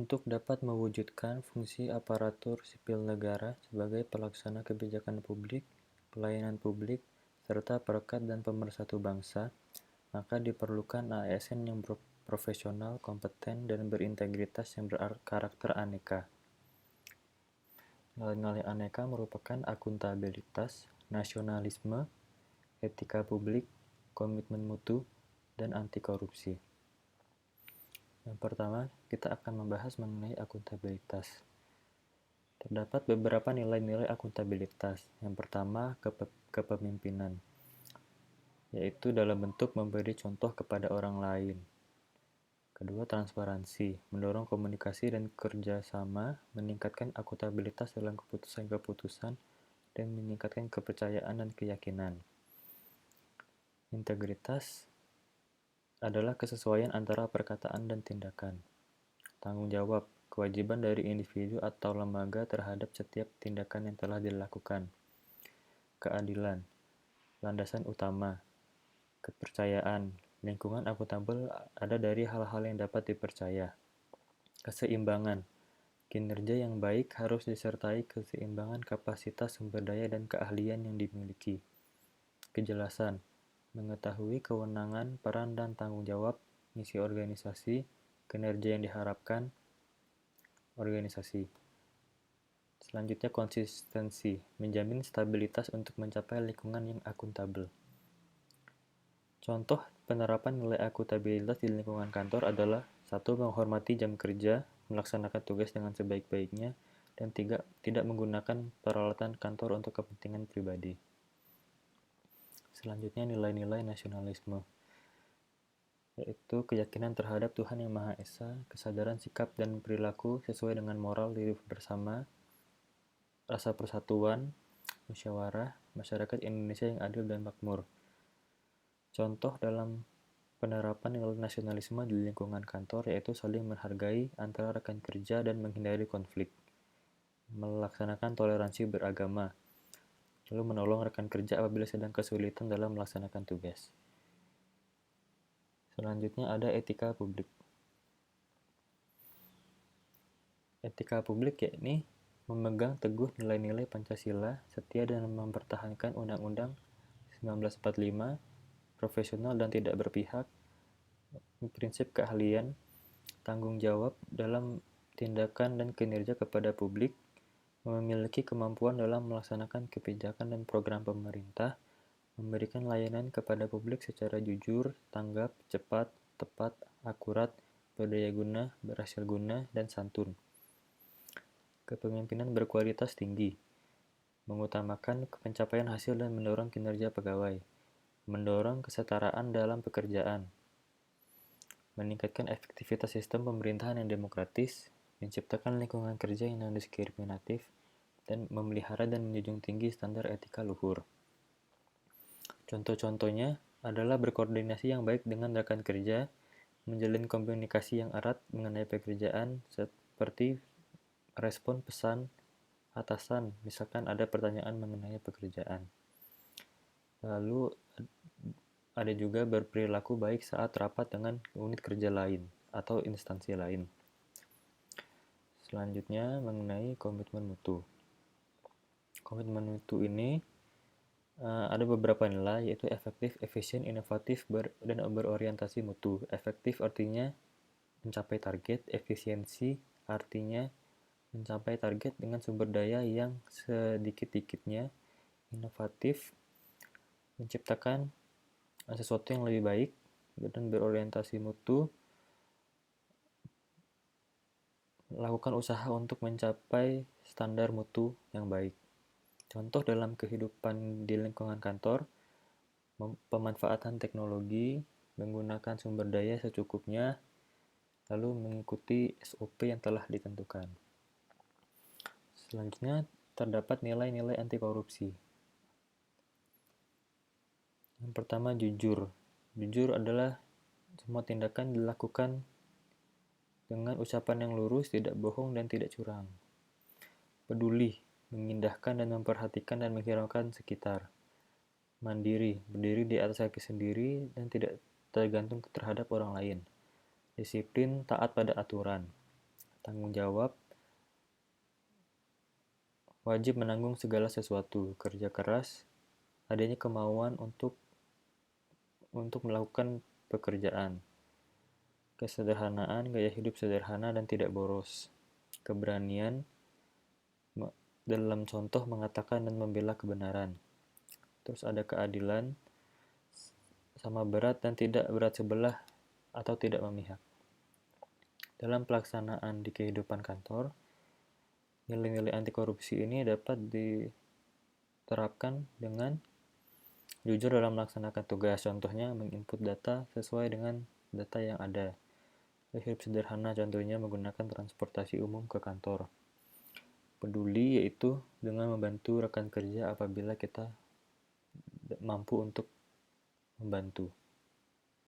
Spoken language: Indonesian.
Untuk dapat mewujudkan fungsi aparatur sipil negara sebagai pelaksana kebijakan publik, pelayanan publik, serta perekat dan pemersatu bangsa, maka diperlukan ASN yang profesional, kompeten, dan berintegritas yang berkarakter aneka. Nilai-nilai aneka merupakan akuntabilitas, nasionalisme, etika publik, komitmen mutu, dan anti korupsi. Yang pertama, kita akan membahas mengenai akuntabilitas. Terdapat beberapa nilai-nilai akuntabilitas. Yang pertama, kepemimpinan, yaitu dalam bentuk memberi contoh kepada orang lain. Kedua, transparansi, mendorong komunikasi dan kerjasama, meningkatkan akuntabilitas dalam keputusan-keputusan, dan meningkatkan kepercayaan dan keyakinan. Integritas adalah kesesuaian antara perkataan dan tindakan. Tanggung jawab, kewajiban dari individu atau lembaga terhadap setiap tindakan yang telah dilakukan. Keadilan, landasan utama. Kepercayaan, lingkungan akuntabel ada dari hal-hal yang dapat dipercaya. Keseimbangan, kinerja yang baik harus disertai keseimbangan kapasitas sumber daya dan keahlian yang dimiliki. Kejelasan, mengetahui kewenangan, peran, dan tanggung jawab, misi organisasi, kinerja yang diharapkan organisasi. Selanjutnya, konsistensi, menjamin stabilitas untuk mencapai lingkungan yang akuntabel. Contoh penerapan nilai akuntabilitas di lingkungan kantor adalah 1. Menghormati jam kerja, melaksanakan tugas dengan sebaik-baiknya, dan 3. Tidak menggunakan peralatan kantor untuk kepentingan pribadi. Selanjutnya, nilai-nilai nasionalisme, yaitu keyakinan terhadap Tuhan Yang Maha Esa, kesadaran sikap dan perilaku sesuai dengan moral hidup bersama, rasa persatuan, musyawarah, masyarakat Indonesia yang adil dan makmur. Contoh dalam penerapan nilai nasionalisme di lingkungan kantor yaitu saling menghargai antara rekan kerja dan menghindari konflik, melaksanakan toleransi beragama, lalu menolong rekan kerja apabila sedang kesulitan dalam melaksanakan tugas. Selanjutnya ada etika publik. Etika publik yakni memegang teguh nilai-nilai Pancasila, setia dan mempertahankan Undang-Undang 1945, profesional dan tidak berpihak, prinsip keahlian, tanggung jawab dalam tindakan dan kinerja kepada publik, memiliki kemampuan dalam melaksanakan kebijakan dan program pemerintah, memberikan layanan kepada publik secara jujur, tanggap, cepat, tepat, akurat, berdaya guna, berhasil guna, dan santun. Kepemimpinan berkualitas tinggi, mengutamakan pencapaian hasil dan mendorong kinerja pegawai, mendorong kesetaraan dalam pekerjaan, meningkatkan efektivitas sistem pemerintahan yang demokratis, menciptakan lingkungan kerja yang non-diskriminatif, dan memelihara dan menjunjung tinggi standar etika luhur. Contoh-contohnya adalah berkoordinasi yang baik dengan rekan kerja, menjalin komunikasi yang erat mengenai pekerjaan, seperti respon pesan atasan, misalkan ada pertanyaan mengenai pekerjaan. Lalu ada juga berperilaku baik saat rapat dengan unit kerja lain atau instansi lain. Selanjutnya mengenai komitmen mutu. Komitmen mutu ini ada beberapa nilai, yaitu efektif, efisien, inovatif, dan berorientasi mutu. Efektif artinya mencapai target, efisiensi artinya mencapai target dengan sumber daya yang sedikit-dikitnya, inovatif, menciptakan sesuatu yang lebih baik, dan berorientasi mutu, lakukan usaha untuk mencapai standar mutu yang baik. Contoh dalam kehidupan di lingkungan kantor, pemanfaatan teknologi, menggunakan sumber daya secukupnya, lalu mengikuti SOP yang telah ditentukan. Selanjutnya, terdapat nilai-nilai anti korupsi. Yang pertama, jujur. Jujur adalah semua tindakan dilakukan dengan ucapan yang lurus, tidak bohong, dan tidak curang. Peduli, mengindahkan dan memperhatikan dan menghiraukan sekitar. Mandiri, berdiri di atas kaki sendiri dan tidak tergantung terhadap orang lain. Disiplin, taat pada aturan. Tanggung jawab, wajib menanggung segala sesuatu, kerja keras, adanya kemauan untuk melakukan pekerjaan, kesederhanaan, gaya hidup sederhana dan tidak boros, keberanian dalam contoh mengatakan dan membela kebenaran. Terus ada keadilan, sama berat dan tidak berat sebelah atau tidak memihak. Dalam pelaksanaan di kehidupan kantor, nilai-nilai anti korupsi ini dapat diterapkan dengan jujur dalam melaksanakan tugas. Contohnya menginput data sesuai dengan data yang ada. Hidup sederhana contohnya menggunakan transportasi umum ke kantor. Peduli yaitu dengan membantu rekan kerja apabila kita mampu untuk membantu.